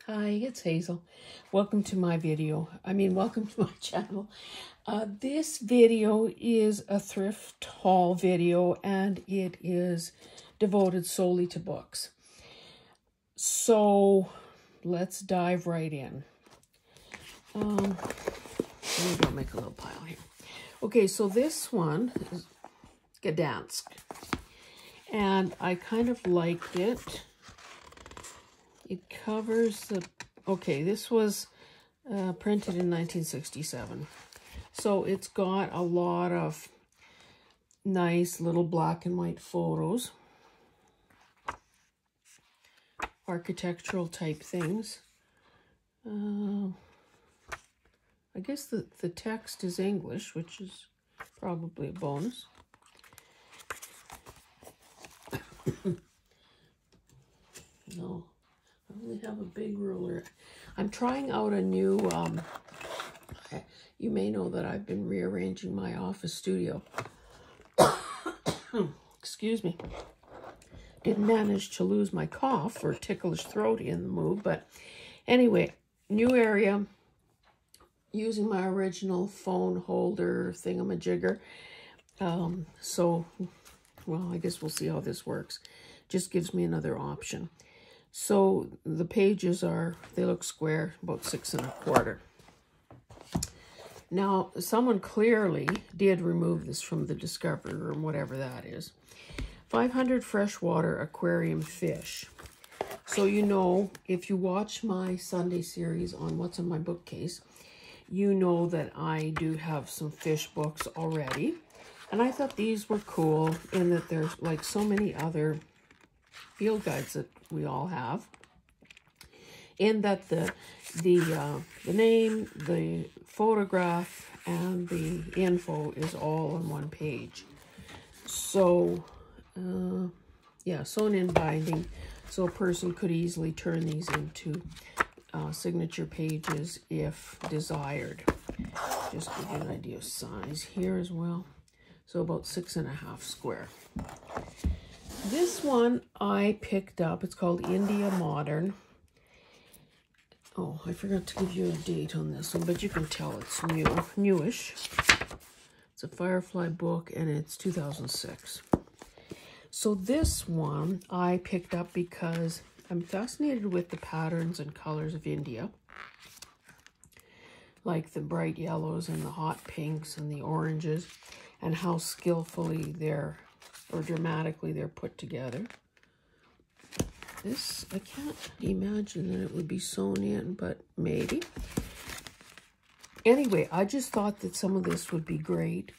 Hi, it's Hazel. Welcome to my video. Welcome to my channel. This video is a thrift haul video and it is devoted solely to books. So let's dive right in. Maybe I'll make a little pile here. Okay, so this one is Gdansk and I kind of liked it. It covers the, okay, this was printed in 1967. So it's got a lot of nice little black and white photos. Architectural type things. I guess the text is English, which is probably a bonus. No. I only have a big ruler. I'm trying out a new, you may know that I've been rearranging my office studio. Excuse me. Didn't manage to lose my cough or ticklish throat in the move, but anyway, new area, using my original phone holder thingamajigger. So, well, I guess we'll see how this works. Just gives me another option. So the pages are, they look square, about 6 1/4. Now, someone clearly did remove this from the discovery room, whatever that is. 500 freshwater aquarium fish. So you know, if you watch my Sunday series on What's in My Bookcase, you know that I do have some fish books already. And I thought these were cool in that there's like so many other field guides that we all have, in that the name, the photograph, and the info is all on one page. So yeah, sewn in binding, so a person could easily turn these into signature pages if desired. Just give you an idea of size here as well. So about 6 1/2 square. This one I picked up. It's called India Modern. Oh, I forgot to give you a date on this one, but you can tell it's newish. It's a Firefly book, and it's 2006. So this one I picked up because I'm fascinated with the patterns and colors of India, like the bright yellows and the hot pinks and the oranges, and how skillfully they're, or dramatically they're put together. This, I can't imagine that it would be sewn in, but maybe. Anyway, I just thought that some of this would be great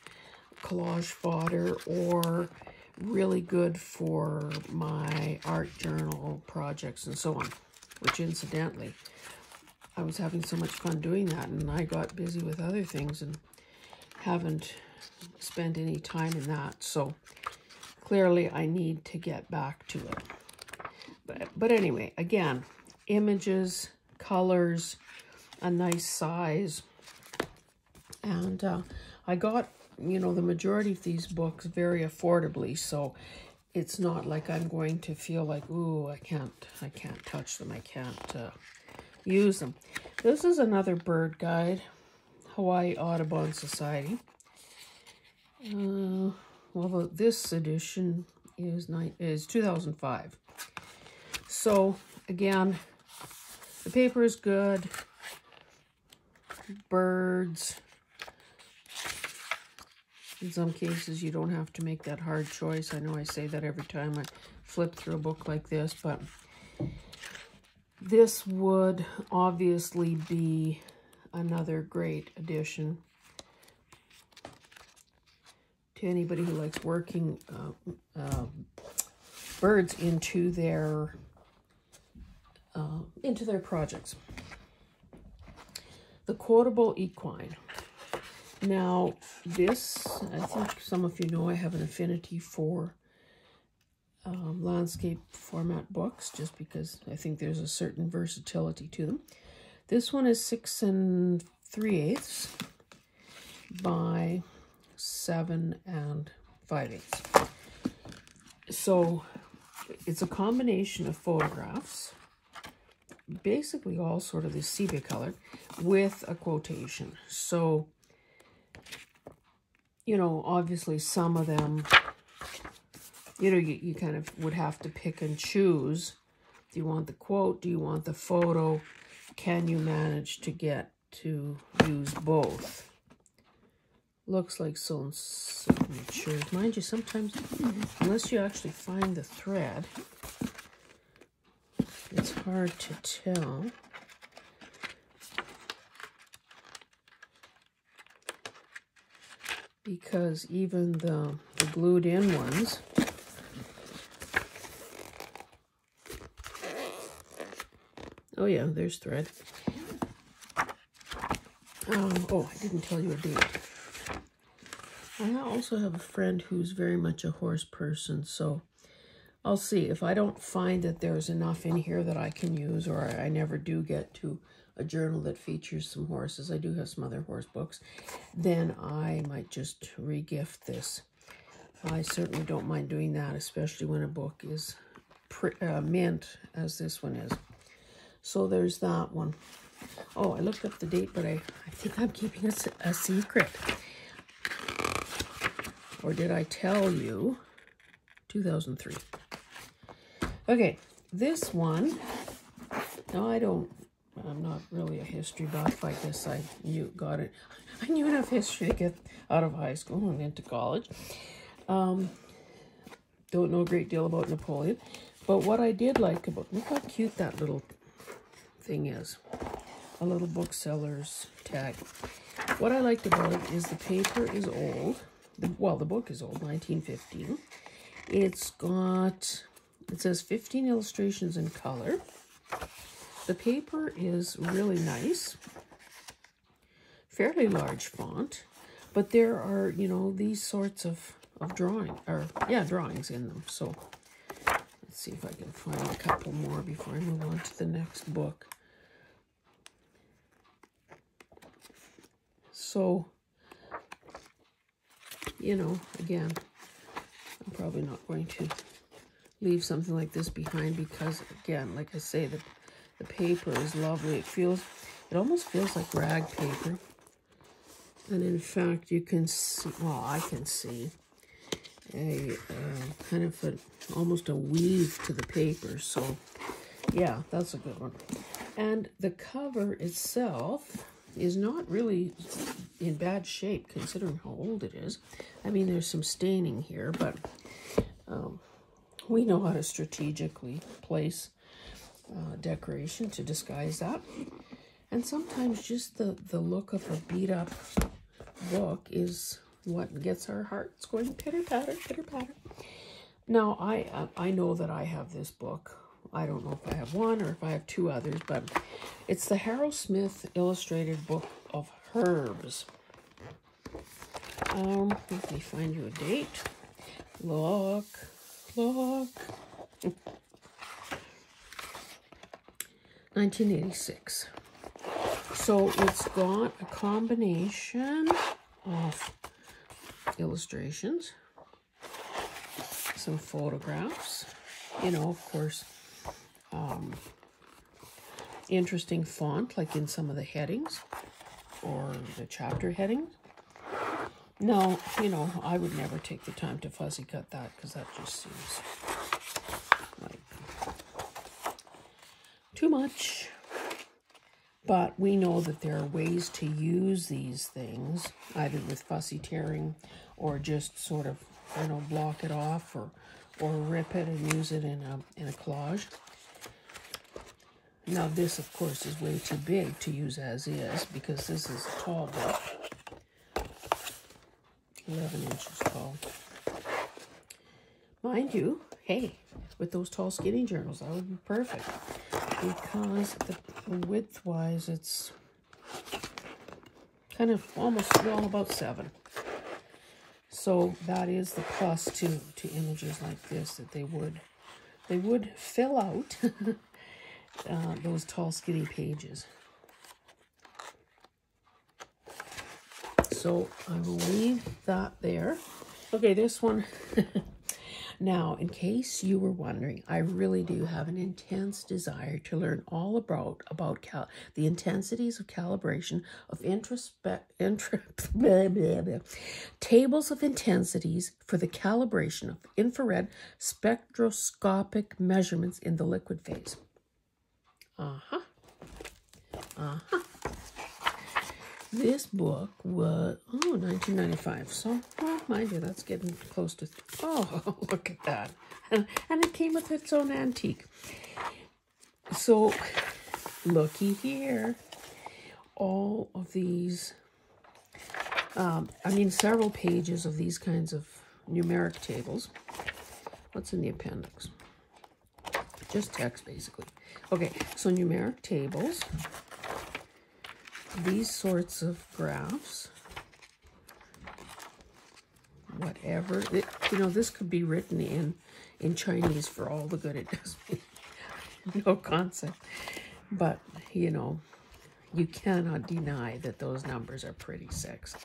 collage fodder, or really good for my art journal projects and so on, which incidentally, I was having so much fun doing that, and I got busy with other things and haven't spent any time in that. So clearly I need to get back to it. But anyway, again, images, colors, a nice size. And I got, you know, the majority of these books very affordably, so it's not like I'm going to feel like, ooh, I can't touch them, I can't use them. This is another bird guide, Hawaii Audubon Society. Well, this edition is 2005. So again, the paper is good. Birds. In some cases, you don't have to make that hard choice. I know I say that every time I flip through a book like this, but this would obviously be another great addition to anybody who likes working birds into their projects. The Quotable Equine. Now, this, I think some of you know, I have an affinity for landscape format books, just because I think there's a certain versatility to them. This one is 6 3/8 by 7 5/8. So it's a combination of photographs, basically all sort of this sepia color with a quotation. So, you know, obviously some of them, you know, you kind of would have to pick and choose. Do you want the quote? Do you want the photo? Can you manage to get to use both? Looks like so mature. Mind you, sometimes, unless you actually find the thread, it's hard to tell. Because even the glued in ones, oh yeah, there's thread. Oh, I didn't tell you a date. I also have a friend who's very much a horse person, so I'll see. If I don't find that there's enough in here that I can use, or I never do get to a journal that features some horses, I do have some other horse books, then I might just re-gift this. I certainly don't mind doing that, especially when a book is mint, as this one is. So there's that one. Oh, I looked up the date, but I think I'm keeping a secret. Or did I tell you? 2003. Okay, this one, no, I'm not really a history buff. I guess I got it. I knew enough history to get out of high school and into college. Don't know a great deal about Napoleon. But what I did like about, look how cute that little thing is. A little bookseller's tag. What I liked about it is the paper is old. Well, the book is old, 1915. It's got, it says 15 illustrations in color. The paper is really nice. Fairly large font. But there are, you know, these sorts of drawings in them. So let's see if I can find a couple more before I move on to the next book. So, you know, again, I'm probably not going to leave something like this behind because, again, like I say, the paper is lovely. It almost feels like rag paper. And in fact, you can see, well, I can see a kind of almost a weave to the paper. So, yeah, that's a good one. And the cover itself is not really in bad shape considering how old it is. I mean, there's some staining here, but we know how to strategically place decoration to disguise that. And sometimes just the look of a beat up book is what gets our hearts going pitter-patter, pitter-patter. Now, I know that I have this book. I don't know if I have one or if I have two others, but it's the Harold Smith Illustrated Book of Herbs. Let me find you a date. Look. 1986. So it's got a combination of illustrations, some photographs, you know, of course, interesting font like in some of the headings or the chapter headings. Now, you know, I would never take the time to fussy cut that because that just seems like too much. But we know that there are ways to use these things, either with fussy tearing or just sort of, you know, block it off or rip it and use it in a collage. Now this, of course, is way too big to use as is because this is a tall book. 11 inches tall. Mind you, hey, with those tall skinny journals, that would be perfect. Because the width-wise, it's kind of almost, well, about 7. So that is the plus to images like this, that they would fill out those tall skinny pages. So I will leave that there. Okay, this one, Now, in case you were wondering, I really do have an intense desire to learn all about the intensities of calibration of tables of intensities for the calibration of infrared spectroscopic measurements in the liquid phase. This book was, 1995. So, well, mind you, that's getting close to, look at that. And it came with its own antique. So, looky here. All of these, several pages of these kinds of numeric tables. What's in the appendix? Just text, basically. Okay, so numeric tables. These sorts of graphs, whatever, this could be written in Chinese for all the good it does me. No concept. But, you cannot deny that those numbers are pretty sexy.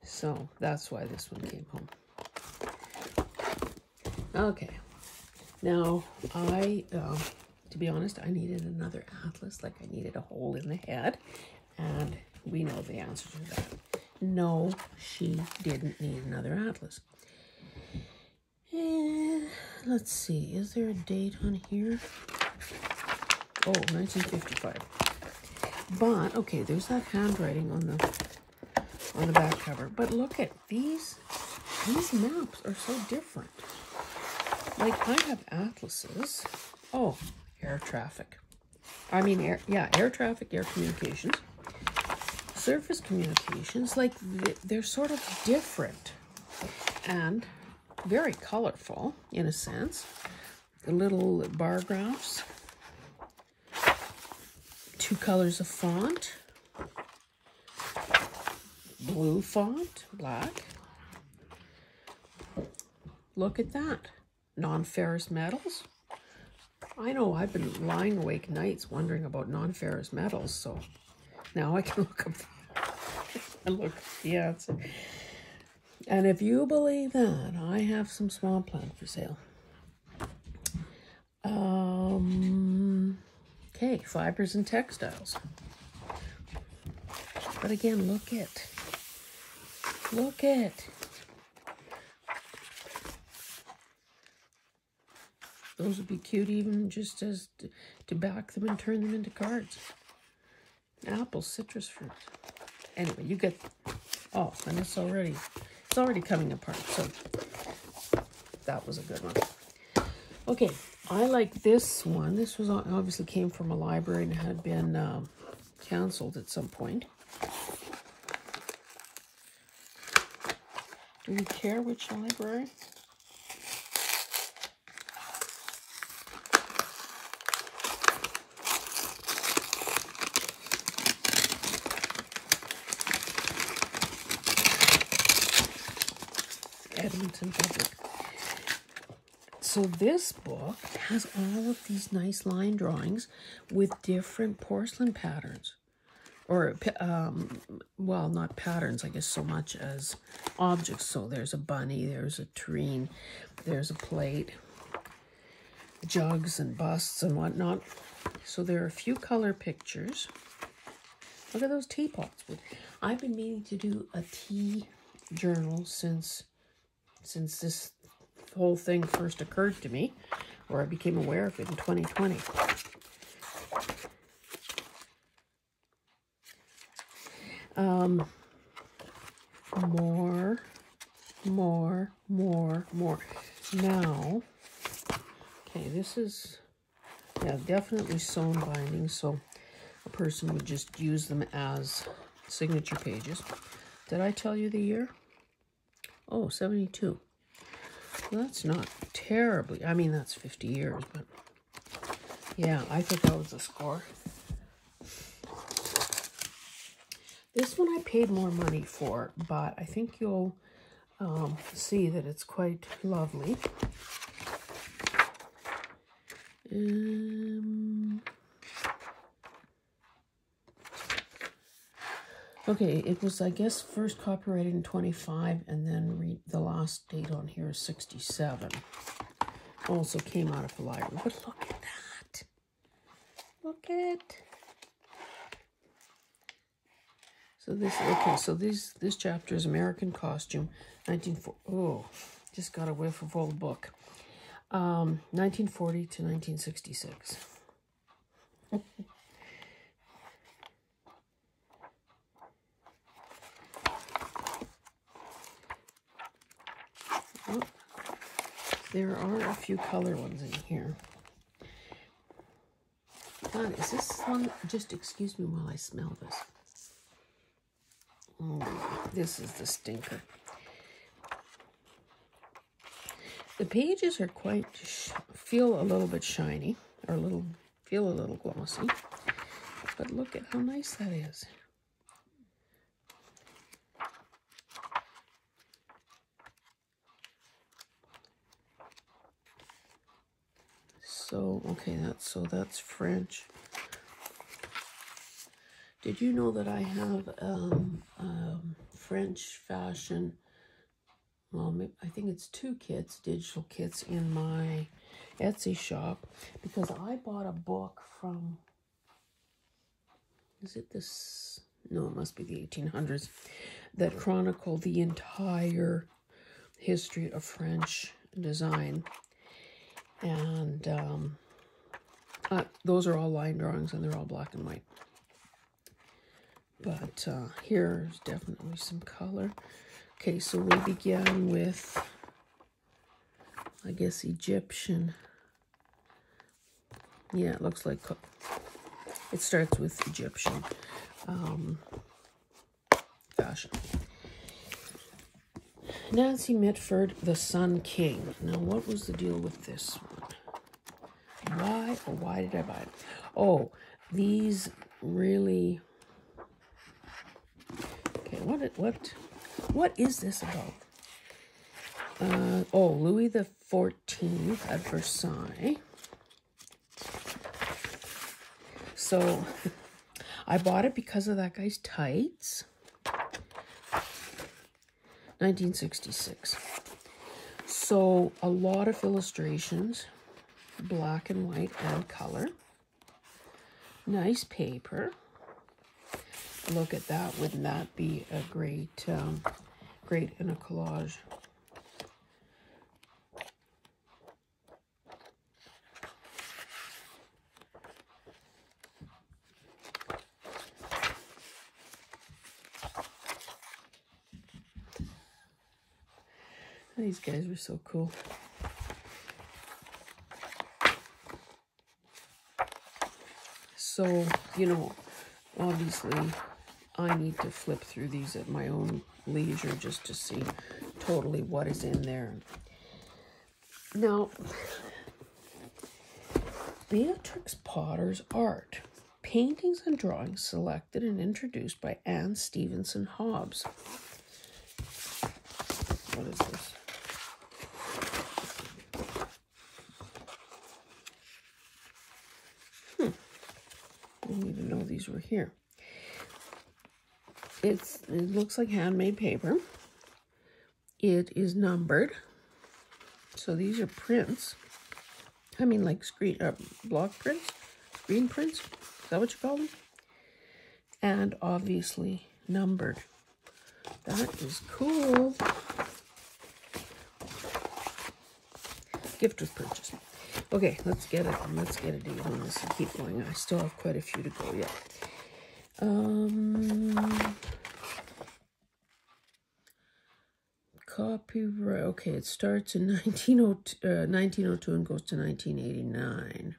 So, that's why this one came home. Okay. Now, to be honest, I needed another atlas, like I needed a hole in the head, and we know the answer to that. No, she didn't need another atlas. And let's see, is there a date on here? Oh, 1955. But, okay, there's that handwriting on the back cover. But look at these maps are so different. Like, I have atlases. Oh, air traffic. Air traffic, air communications. Surface communications, like, they're sort of different. And very colorful, in a sense. The little bar graphs. 2 colors of font. Blue font, black. Look at that. Non-ferrous metals. I know I've been lying awake nights wondering about non-ferrous metals, so now I can look up and look at the answer. And if you believe that, I have some swampland for sale. Okay, fibers and textiles. But again, look it. Look it. Those would be cute even just as to back them and turn them into cards. Apples, citrus fruit. Anyway, you get, and it's already coming apart. So that was a good one. Okay, I like this one. This was obviously came from a library and had been canceled at some point. Do we care which library? Edmonton Public. So this book has all of these nice line drawings with different porcelain patterns. Or, well, not patterns, I guess, so much as objects. So there's a bunny, there's a tureen, there's a plate, jugs and busts and whatnot. So there are a few color pictures. Look at those teapots. I've been meaning to do a tea journal since this whole thing first occurred to me, or I became aware of it in 2020. More. Now, okay, this is, definitely sewn binding, so a person would just use them as signature pages. Did I tell you the year? Oh, 72. Well, that's not terribly, that's 50 years, but yeah, I think that was the score. This one I paid more money for, but I think you'll see that it's quite lovely. Okay, it was, I guess, first copyrighted in 25, and then the last date on here is 67. Also came out of the library. But look at that. Look at. So this chapter is American Costume, 1940. Oh, just got a whiff of old book. 1940 to 1966. Oh, there are a few color ones in here. God, is this one? Just excuse me while I smell this. Oh, this is the stinker. The pages are quite, feel a little bit shiny, or feel a little glossy. But look at how nice that is. So, okay, that's French. Did you know that I have French fashion? Well, I think it's 2 kits, digital kits, in my Etsy shop, because I bought a book from, is it this? No, it must be the 1800s, that chronicled the entire history of French design. And those are all line drawings, and they're all black and white. But here's definitely some color. Okay, so we began with, I guess, Egyptian. Yeah, it looks like it starts with Egyptian fashion. Nancy Mitford, the Sun King. Now, what was the deal with this one? Why did I buy it? Oh, these really... Okay, what is this about? Oh, Louis the 14th at Versailles. So, I bought it because of that guy's tights. 1966. So, a lot of illustrations, black and white and color. Nice paper. Look at that. Wouldn't that be a great, great in a collage? These guys were so cool. So, you know, obviously, I need to flip through these at my own leisure just to see totally what is in there. Now, Beatrix Potter's art. Paintings and drawings selected and introduced by Anne Stevenson Hobbs. What is this? I didn't even know these were here. It looks like handmade paper. It is numbered. So these are prints. I mean, like block prints, screen prints. Is that what you call them? And obviously numbered. That is cool. Gift with purchase. Okay, let's get a deal on this and keep going. I still have quite a few to go yet. Copyright. Okay, it starts in 1902 and goes to 1989.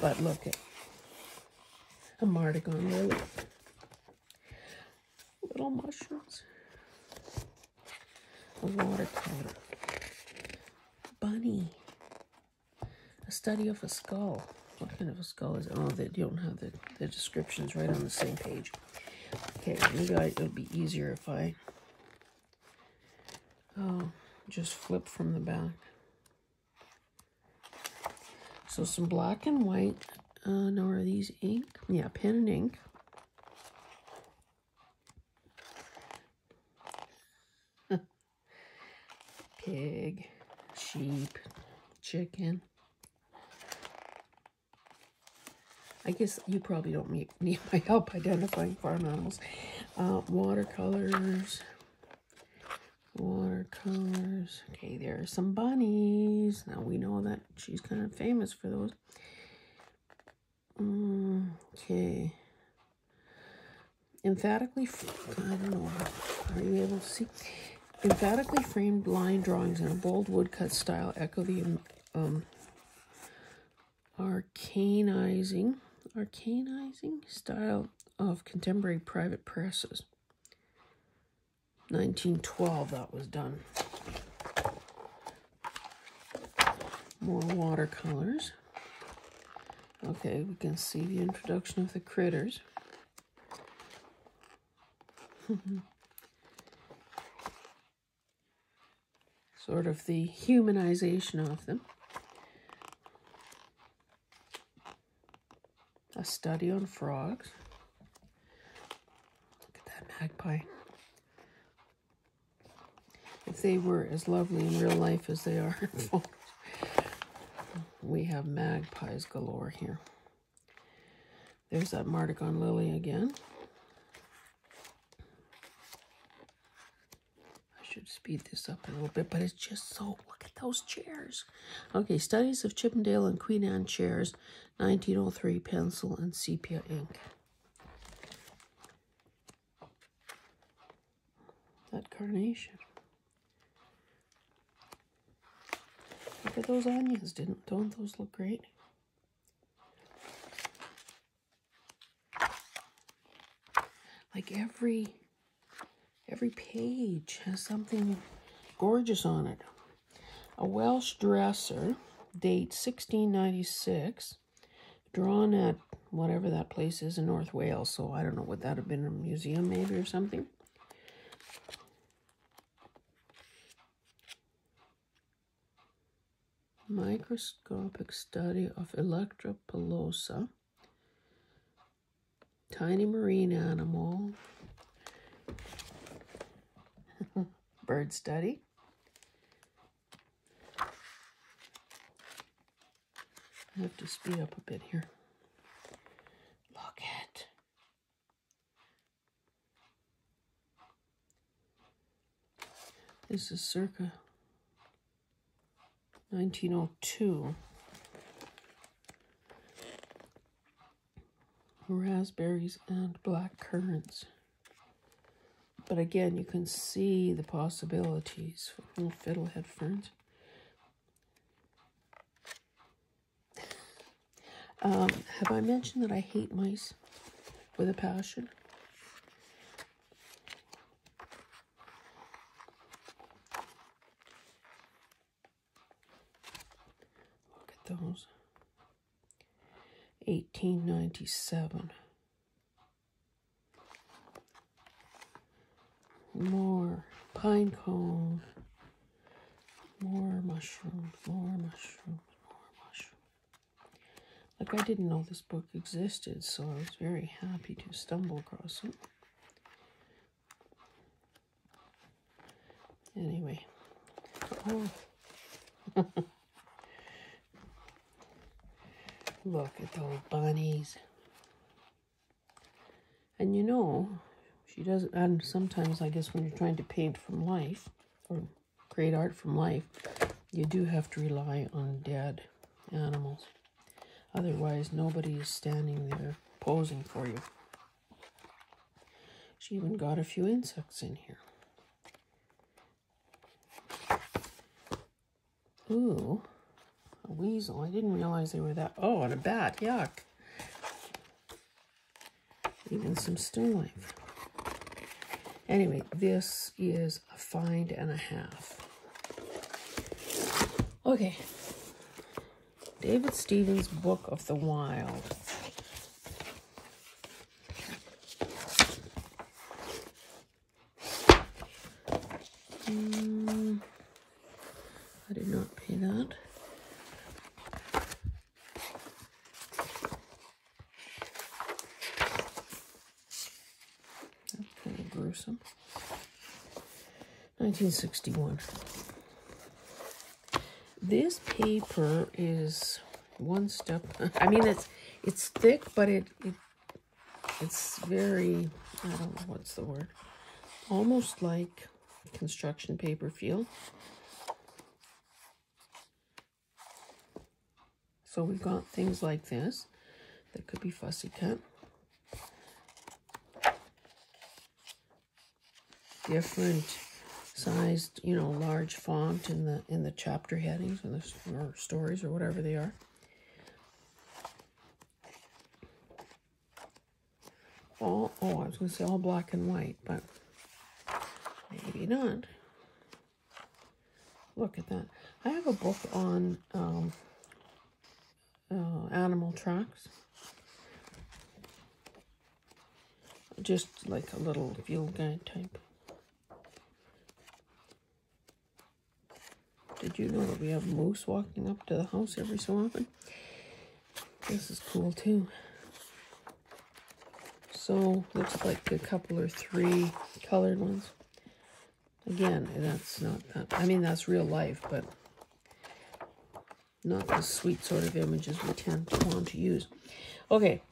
But look at a Mardigan lily. Little mushrooms. A watercolor. Bunny. A study of a skull. What kind of a skull is it? Oh, they don't have the descriptions right on the same page. Okay, maybe it'll be easier if I just flip from the back. So some black and white. No, are these ink? Yeah, pen and ink. pig, sheep, chicken. I guess you probably don't need my help identifying farm animals. Watercolors. Watercolors. Okay, there are some bunnies. Now we know that she's kind of famous for those. Okay. Emphatically, I don't know. Are you able to see? Emphatically framed line drawings in a bold woodcut style echo the arcanizing style of contemporary private presses. 1912 that was done. More watercolors. Okay, we can see the introduction of the critters. Sort of the humanization of them. A study on frogs. Look at that magpie. If they were as lovely in real life as they are in photos. We have magpies galore here. There's that Martagon lily again. I should speed this up a little bit, but it's just so, look at those chairs. Okay, studies of Chippendale and Queen Anne chairs, 1903, pencil and sepia ink. That carnation. Look at those onions. Don't those look great? Like every page has something gorgeous on it. A Welsh dresser, date 1696, drawn at whatever that place is in North Wales. So I don't know, would that have been a museum maybe or something? Microscopic study of Electra pilosa. Tiny marine animal. Bird study. I have to speed up a bit here. Look at. This is circa 1902. Raspberries and black currants. But again, you can see the possibilities for little fiddlehead ferns. Have I mentioned that I hate mice with a passion? Look at those. 1897. More pine cone. More mushrooms, more mushrooms, more mushrooms. Like, I didn't know this book existed, so I was very happy to stumble across it. Anyway. Oh. Look at those bunnies. And you know, she doesn't, and sometimes I guess when you're trying to paint from life, or create art from life, you do have to rely on dead animals. Otherwise, nobody is standing there posing for you. She even got a few insects in here. Ooh, a weasel. I didn't realize they were that. Oh, and a bat. Yuck. Even some still life. Anyway, this is a find and a half. Okay. David Stevens' Book of the Wild. I did not pay that. That's kind of gruesome. 1961. This paper is one step. I mean, it's thick, but it's very, I don't know what's the word, almost like construction paper feel. So we've got things like this that could be fussy cut. Different sized, you know, large font in the chapter headings or stories or whatever they are. All, oh, I was going to say all black and white, but maybe not. Look at that. I have a book on animal tracks. Just like a little field guide type. Did you know that we have moose walking up to the house every so often? This is cool too. So, looks like a couple or three colored ones. Again, that's not that, I mean, that's real life, but not the sweet sort of images we tend to want to use. Okay,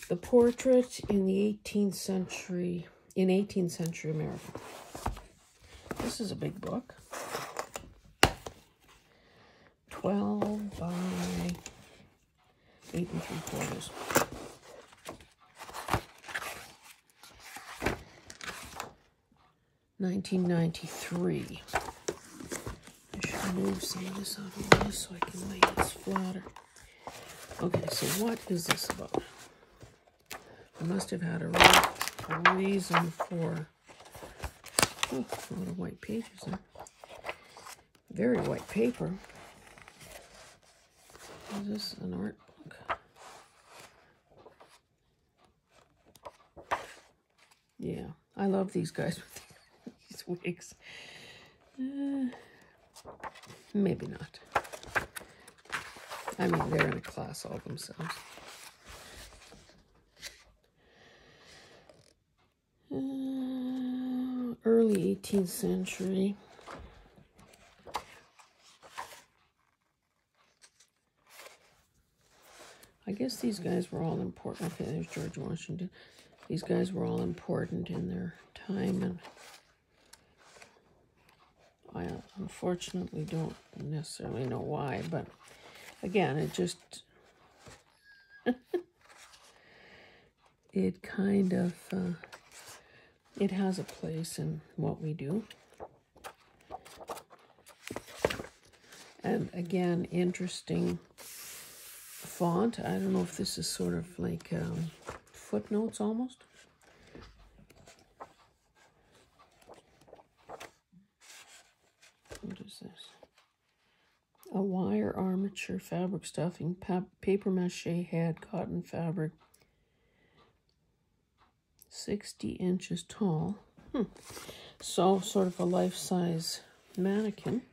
the portrait in the 18th century, in 18th century America. This is a big book. 12 by 8 3/4. $19.93. I should move some of this out of the way so I can lay this flatter. Okay, so what is this about? I must have had a reason for... Oh, a lot of white pages there. Very white paper. Is this an art book? Yeah, I love these guys with these wigs. Maybe not. I mean, they're in a class all themselves. Early 18th century. I guess these guys were all important. Okay, there's George Washington. These guys were all important in their time, and I unfortunately don't necessarily know why, but again, it just, it kind of, it has a place in what we do. And again, interesting font. I don't know if this is sort of like footnotes almost. What is this? A wire armature fabric stuffing, paper mache head, cotton fabric, 60 inches tall. So sort of a life-size mannequin.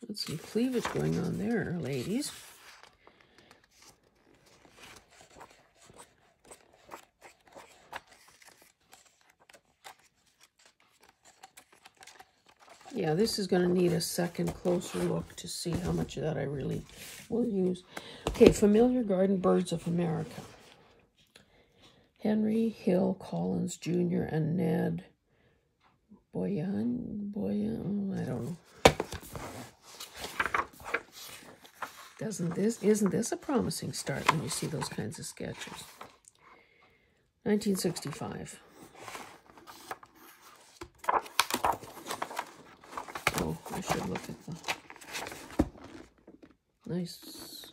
Let's see, cleavage going on there, ladies. Yeah, this is going to need a second closer look to see how much of that I really will use. Okay, Familiar Garden Birds of America. Henry Hill Collins Jr. and Ned Boyan, I don't know. Isn't this a promising start when you see those kinds of sketches? 1965. Oh, I should look at the nice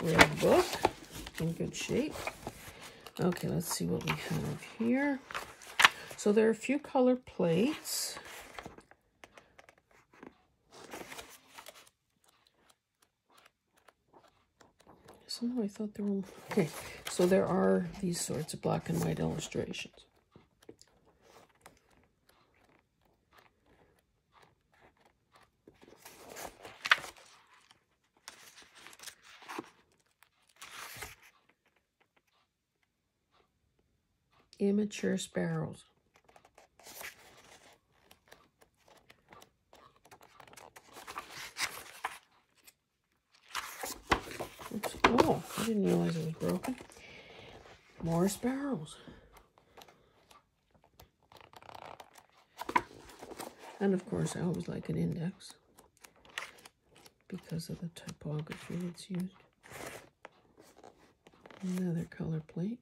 red book. In good shape. Okay, let's see what we have here. So there are a few color plates. Somehow I thought there were... Okay, so there are these sorts of black and white illustrations. Immature sparrows. didn't realize it was broken. More sparrows. And of course, I always like an index because of the typography that's used. Another color plate.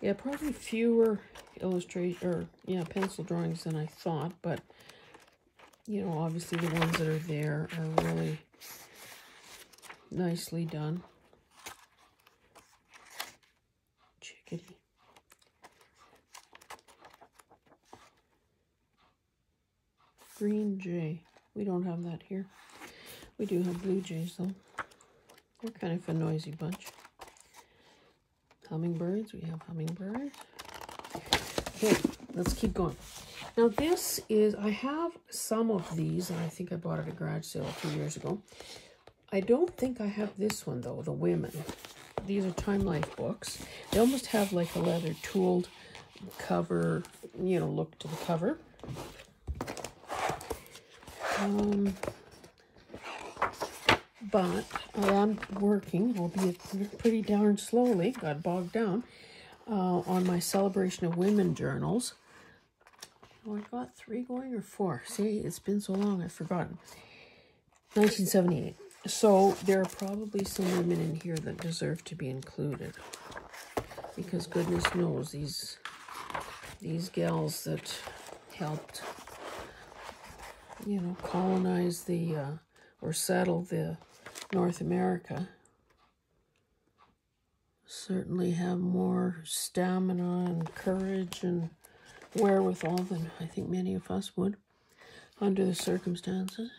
Yeah, probably fewer pencil drawings than I thought, but you know, obviously the ones that are there are really nicely done. Chickadee. Green jay. We don't have that here. We do have blue jays though. They're kind of a noisy bunch. Hummingbirds. We have hummingbirds. Okay, let's keep going. Now this is, I have some of these, and I think I bought at a garage sale a few years ago. I don't think I have this one though, the women. These are Time Life books. They almost have like a leather tooled cover, you know, look to the cover. But I am working, albeit pretty darn slowly, got bogged down, on my Celebration of Women journals. Oh, I got 3 going or 4. See, it's been so long, I've forgotten. 1978. So there are probably some women in here that deserve to be included. Because goodness knows, these gals that helped, you know, colonize the, or settle the North America certainly have more stamina and courage and wherewithal than I think many of us would under the circumstances.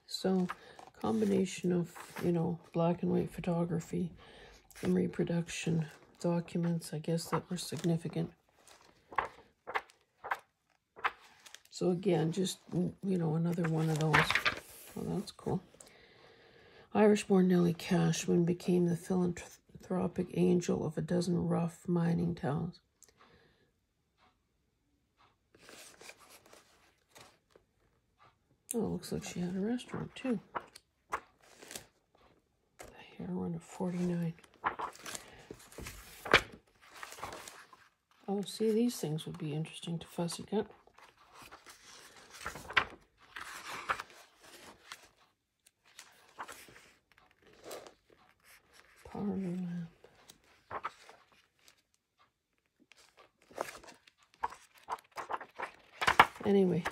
So, combination of, you know, black and white photography and reproduction documents, I guess, that were significant. So again, just, you know, another one of those. Oh, that's cool. Irish-born Nellie Cashman became the philanthropic angel of a dozen rough mining towns. Oh, looks like she had a restaurant too. A heroine of 49. Oh, see, these things would be interesting to fussy cut. Parlor lamp. Anyway,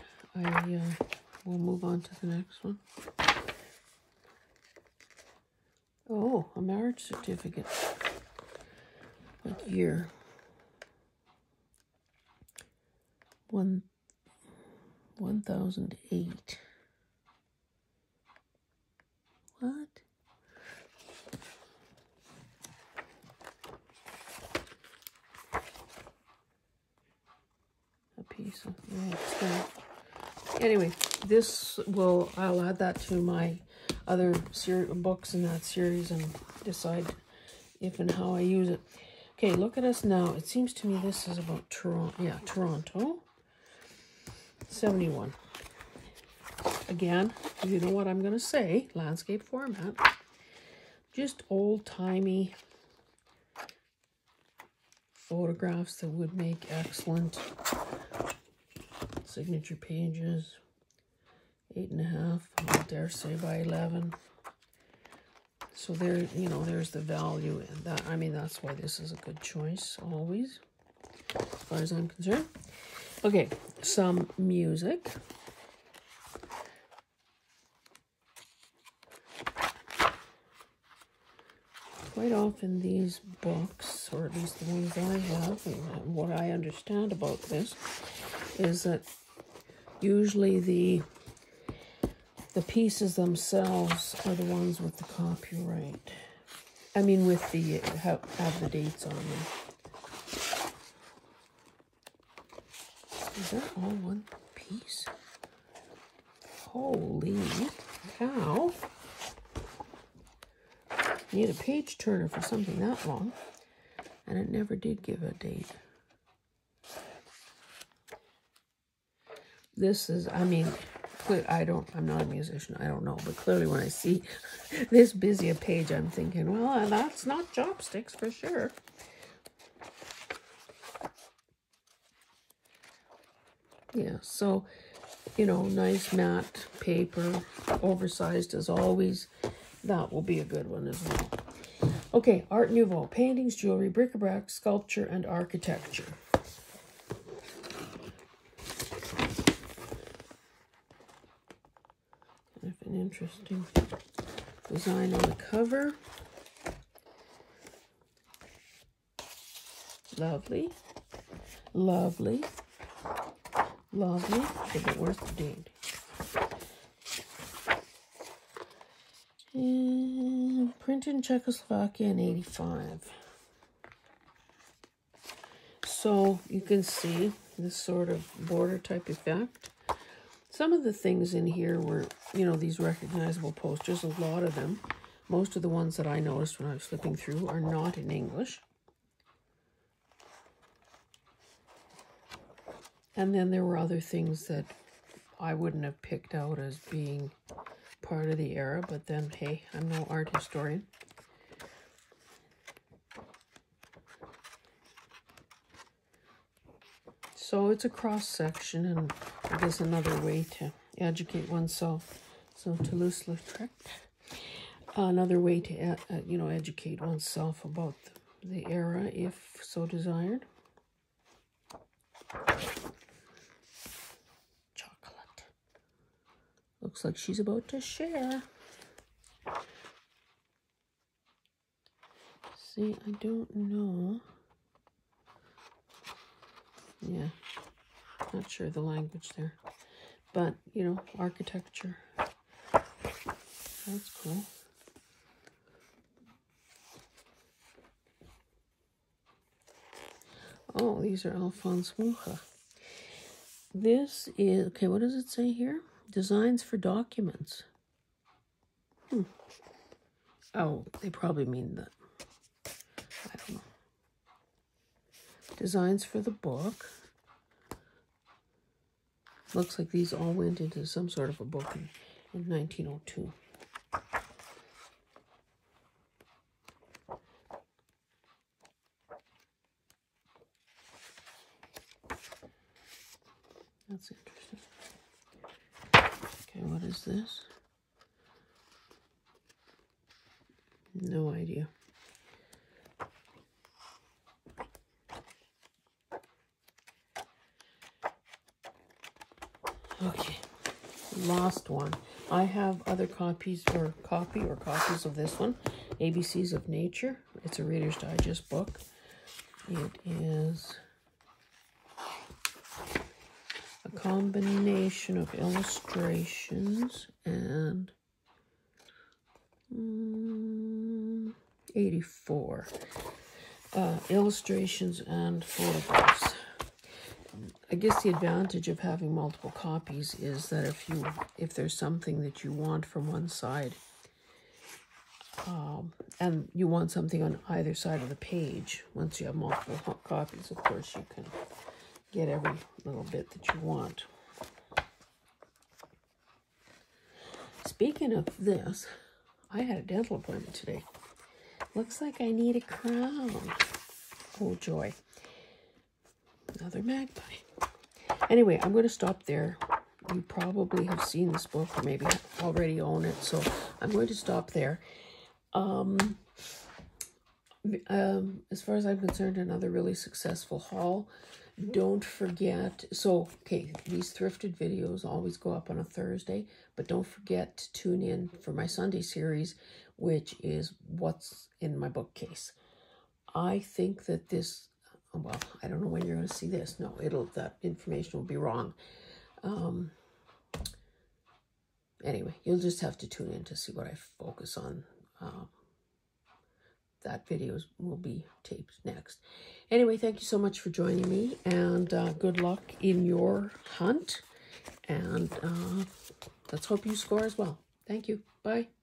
we'll move on to the next one. Oh, a marriage certificate. What year? 1008. What? A piece of anyway, this will, I'll add that to my other books in that series and decide if and how I use it. Okay, look at us now. It seems to me this is about Toronto. Yeah, Toronto. 71. Again, you know what I'm going to say. Landscape format. Just old-timey photographs that would make excellent signature pages. 8.5, I dare say, by 11. So there, you know, there's the value in that. I mean, that's why this is a good choice, always, as far as I'm concerned. Okay, some music. Quite often these books, or at least the ones I have, and what I understand about this, is that usually the pieces themselves are the ones with the copyright. I mean, with the, have the dates on them. Is that all one piece? Holy cow. Need a page turner for something that long. And it never did give a date. This is, I mean, I'm not a musician, I don't know, but clearly when I see this busy a page, I'm thinking, well, that's not chopsticks for sure. Yeah, so, you know, nice matte paper, oversized as always. That will be a good one as well. Okay, Art Nouveau, paintings, jewelry, bric-a-brac, sculpture, and architecture. Kind of an interesting design on the cover. Lovely, lovely, lovely. But where's the date? And printed in Czechoslovakia in 85. So you can see this sort of border type effect. Some of the things in here were, you know, these recognizable posters, a lot of them. Most of the ones that I noticed when I was flipping through are not in English. And then there were other things that I wouldn't have picked out as being part of the era, but then, hey, I'm no art historian. So it's a cross-section, and I guess another way to educate oneself. So Toulouse-Lautrec, another way to, you know, educate oneself about the era, if so desired. Chocolate. Looks like she's about to share. See, I don't know. Yeah, not sure the language there. But, you know, architecture. That's cool. Oh, these are Alphonse Mucha. This is, okay, what does it say here? Designs for documents. Oh, they probably mean that. I don't know. Designs for the book. Looks like these all went into some sort of a book in 1902. That's interesting. Okay, what is this? No idea. Okay, last one. I have other copies copies of this one, ABCs of Nature. It's a Reader's Digest book. It is a combination of illustrations and 84 illustrations and photographs. I guess the advantage of having multiple copies is that if there's something that you want from one side, and you want something on either side of the page, once you have multiple copies, of course, you can get every little bit that you want. Speaking of this, I had a dental appointment today. Looks like I need a crown. Oh, joy. Another magpie. Anyway, I'm going to stop there. You probably have seen this book or maybe already own it, so I'm going to stop there. As far as I'm concerned, another really successful haul. Don't forget, so, okay, these thrifted videos always go up on a Thursday, but don't forget to tune in for my Sunday series, which is what's in my bookcase. I think that this, well, I don't know when you're going to see this. No, that information will be wrong. Anyway, you'll just have to tune in to see what I focus on. That video will be taped next. Anyway, thank you so much for joining me, and good luck in your hunt, and let's hope you score as well. Thank you. Bye.